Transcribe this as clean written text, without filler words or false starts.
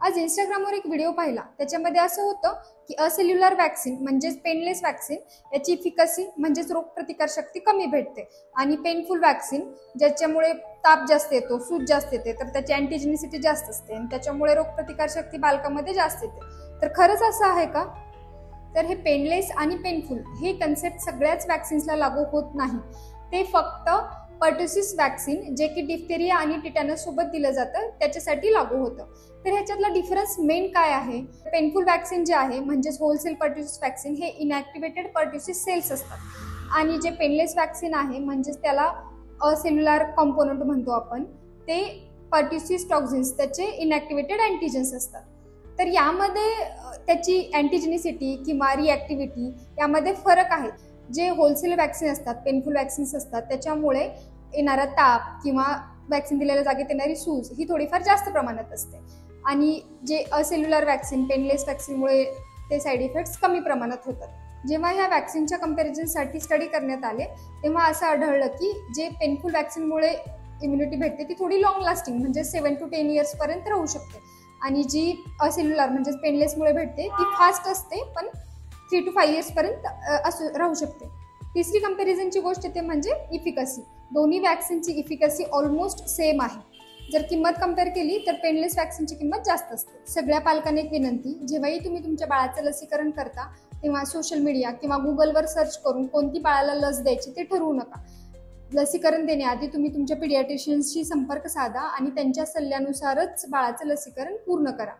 आज इंस्टाग्रामवर एक व्हिडिओ पाहिला, त्याच्यामध्ये असं होतं की असेल्युलर वॅक्सिन म्हणजेच पेनलेस वॅक्सिन याची इफिकसी म्हणजेच रोगप्रतिकारशक्ती कमी भेटते आणि पेनफुल वॅक्सिन ज्याच्यामुळे ताप जास्त येतो, सूज जास्त येते, तर त्याची अँटीजेनिसिटी जास्त असते आणि त्याच्यामुळे रोगप्रतिकारशक्ती बालकामध्ये जास्त येते। तर खरंच असं आहे का? तर हे पेनलेस आणि पेनफुल हे कन्सेप्ट सगळ्याच वॅक्सिन्सला लागू होत नाही। ते फक्त पर्ट्युसिस वॅक्सिन जे की डिफ्थेरिया आणि टिटॅनस सोबत दिलं जातं त्याच्यासाठी लागू होतं। तर ह्याच्यातला डिफरन्स मेन काय आहे? पेनफुल वॅक्सिन जे आहे म्हणजेच होलसेल पर्ट्युसिस वॅक्सिन हे इनॅक्टिव्हेटेड पर्ट्युसिस सेल्स असतात आणि जे पेनलेस वॅक्सिन आहे म्हणजेच त्याला असेल्युलर कॉम्पोनंट म्हणतो आपण, ते पर्ट्युसिस टॉक्झिन्स त्याचे इनॅक्टिव्हेटेड अँटीजेन्स असतात। तर यामध्ये त्याची अँटीजेनिसिटी किंवा रिॲक्टिव्हिटी यामध्ये फरक आहे। जे होलसेल वॅक्सिन असतात, पेनफुल वॅक्सिन्स असतात, त्याच्यामुळे येणारा ताप किंवा वॅक्सिन दिलेल्या जागेत येणारी सूज ही थोडीफार जास्त प्रमाणात असते आणि जे असेल्युलर वॅक्सिन पेनलेस वॅक्सिनमुळे ते साईड इफेक्ट्स कमी प्रमाणात होतात। जेव्हा ह्या वॅक्सिनच्या कंपॅरिझनसाठी स्टडी करण्यात आले तेव्हा असं आढळलं की जे पेनफुल वॅक्सिनमुळे इम्युनिटी भेटते ती थोडी लॉंग लास्टिंग म्हणजे 7 to 10 years पर्यंत राहू शकते आणि जी असेल्युलर म्हणजे पेनलेसमुळे भेटते ती फास्ट असते पण 3 to 5 years पर्यंत राहू शकते। तिसरी कंपॅरिझनची गोष्ट ते म्हणजे इफिकसी। दोन्ही वॅक्सिनची इफिकसी ऑलमोस्ट सेम आहे। जर किंमत कंपेअर केली तर पेनलेस वॅक्सिनची किंमत जास्त असते। सगळ्या पालकांना एक विनंती, जेव्हाही तुम्ही तुमच्या बाळाचं लसीकरण करता तेव्हा सोशल मीडिया किंवा गुगलवर सर्च करून कोणती बाळाला लस द्यायची ते ठरवू नका। लसीकरण देण्याआधी तुम्ही तुमच्या पिडियाट्रिशियन्सशी संपर्क साधा आणि त्यांच्या सल्ल्यानुसारच बाळाचं लसीकरण पूर्ण करा।